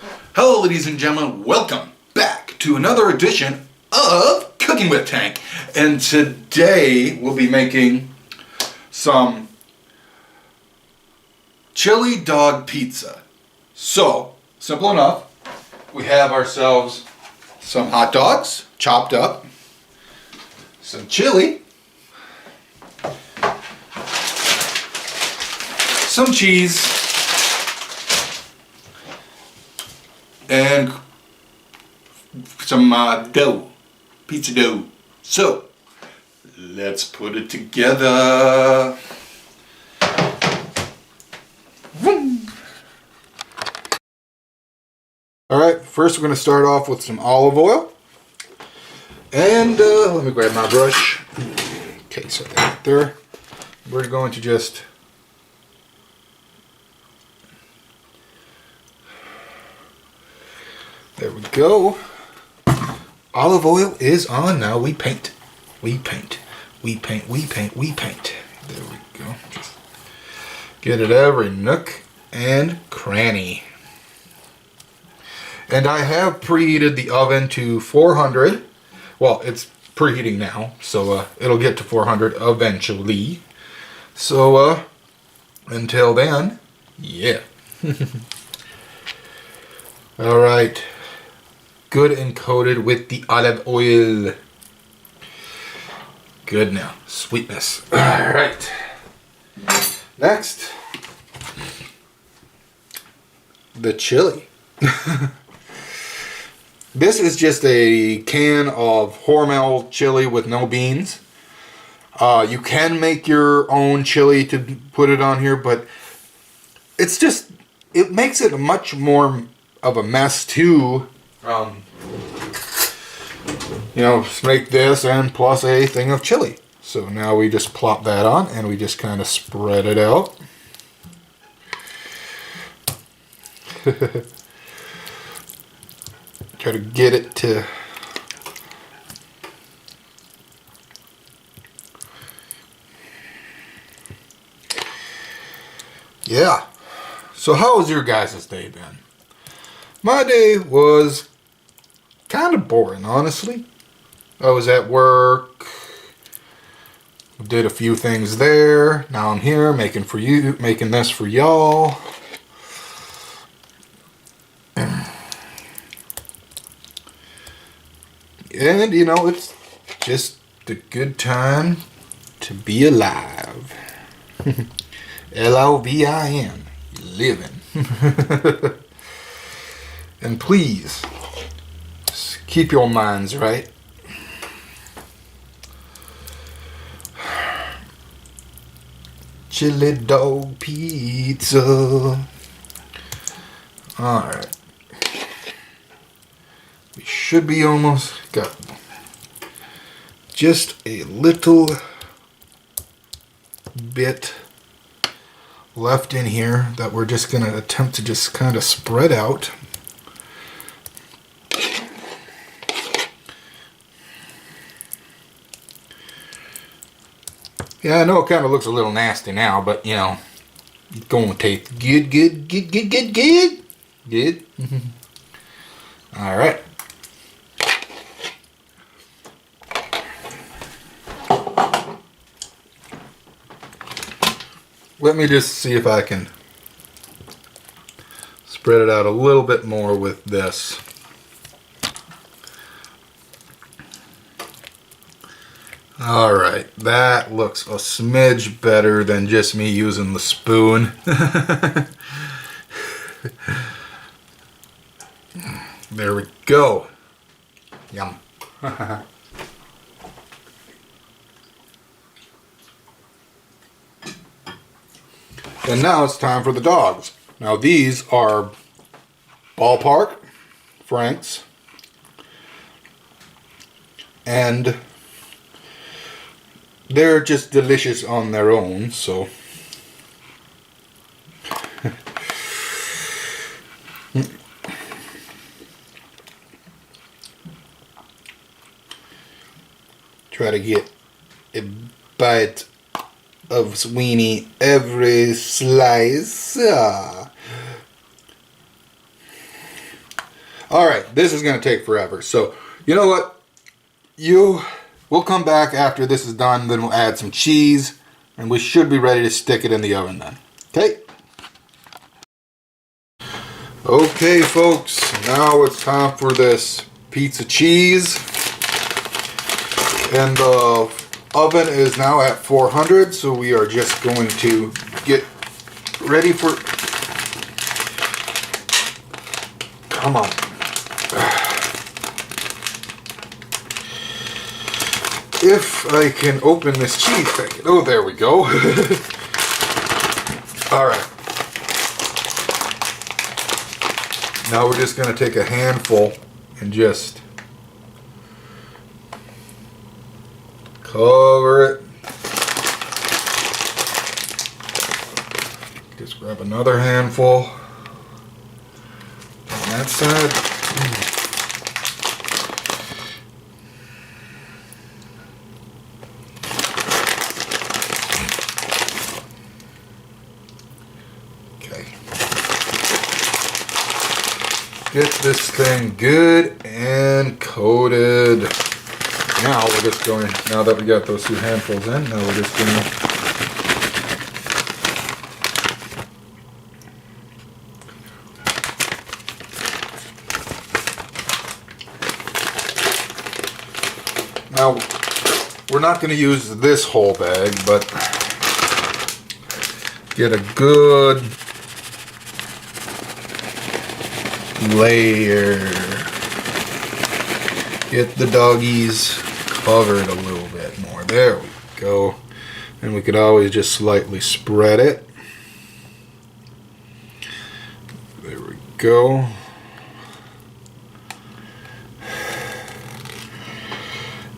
Hello ladies and gentlemen, welcome back to another edition of Cooking with Tank. And today we'll be making some chili dog pizza. So, simple enough. We have ourselves some hot dogs chopped up, some chili, some cheese, and some dough, pizza dough. So, let's put it together. Alright, first we're going to start off with some olive oil. And let me grab my brush. Okay, so right there. We're going to just there we go. Olive oil is on. Now we paint. We paint. We paint. We paint. We paint. There we go. Just get it every nook and cranny. And I have preheated the oven to 400. Well, it's preheating now, so it'll get to 400 eventually. So until then, yeah. All right. Good and coated with the olive oil. Good now. Sweetness. Alright. Next. The chili. This is just a can of Hormel chili with no beans. You can make your own chili to put it on here, but it's just, it makes it much more of a mess too. You know, make this and plus a thing of chili. So now we just plop that on and we just kind of spread it out. Try to get it to yeah. So how was your guys' day been? My day was kind of boring, honestly. I was at work, did a few things there. Now I'm here making this for y'all. And you know, it's just a good time to be alive. L-O-V-I-N, living. And please, keep your minds right. Chili dog pizza. Alright. We should be almost got just a little bit left in here that we're just going to attempt to just kind of spread out. Yeah, I know it kind of looks a little nasty now, but you know, it's going to taste good, good, good, good, good, good. Good. All right. Let me just see if I can spread it out a little bit more with this. Alright, that looks a smidge better than just me using the spoon. There we go. Yum. And now it's time for the dogs. Now these are Ballpark Franks and they're just delicious on their own, so try to get a bite of Sweeney every slice. Alright, this is going to take forever. So, you know what? We'll come back after this is done, then we'll add some cheese, and we should be ready to stick it in the oven then. Okay? Okay, folks, now it's time for this pizza cheese. And the oven is now at 400, so we are just going to get ready for... Come on. If I can open this cheese packet. Oh, there we go. Alright. Now we're just going to take a handful and just cover it. Just grab another handful on that side. Get this thing good and coated. Now we're just going, now that we got those two handfuls in, now we're just going to... Now, we're not going to use this whole bag, but get a good layer. Get the doggies covered a little bit more. There we go. And we could always just slightly spread it. There we go.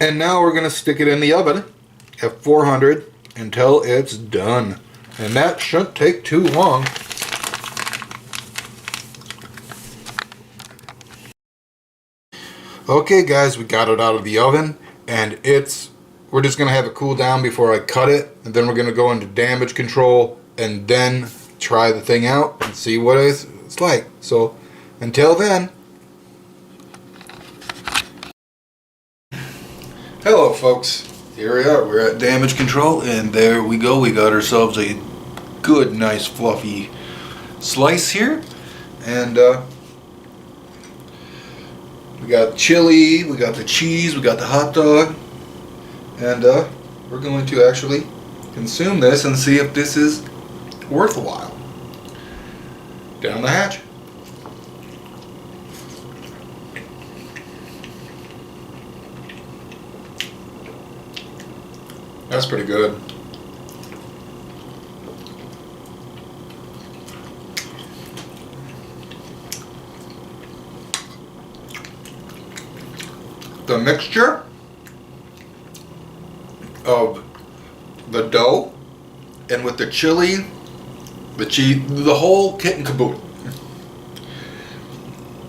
And now we're going to stick it in the oven at 400 until it's done. And that shouldn't take too long. Okay guys, we got it out of the oven, and we're just going to have it cool down before I cut it, and then we're going to go into damage control and then try the thing out and see what it's like. So until then, hello folks, here we are, we're at damage control, and there we go, we got ourselves a good nice fluffy slice here. And we got chili, we got the cheese, we got the hot dog, and we're going to actually consume this and see if this is worthwhile. Down the hatch. That's pretty good. The mixture of the dough and with the chili, the cheese, the whole kit and caboodle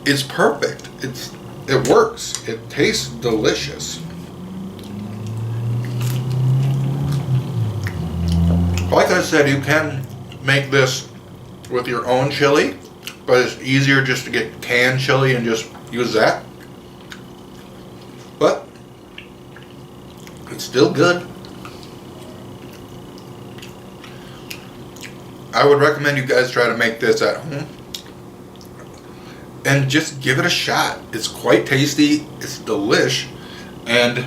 is perfect. It works. It tastes delicious. Like I said, you can make this with your own chili, but it's easier just to get canned chili and just use that. But it's still good. I would recommend you guys try to make this at home and just give it a shot. It's quite tasty, it's delish, and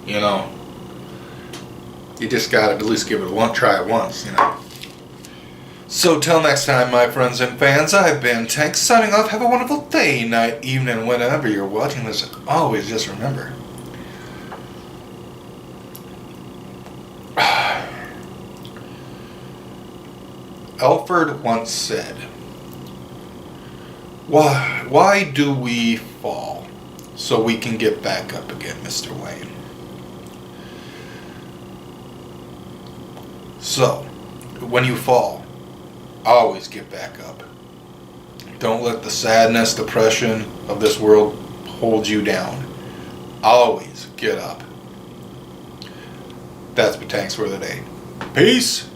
you know, you just gotta at least give it a try it once, you know. So till next time, my friends and fans, I've been Tank signing off. Have a wonderful day, night, evening, whenever you're watching this. Always just remember, Alfred once said, why do we fall? So we can get back up again, Mr. Wayne. So, when you fall, always get back up. Don't let the sadness, depression of this world hold you down. Always get up. That's my tanks for the day. Peace.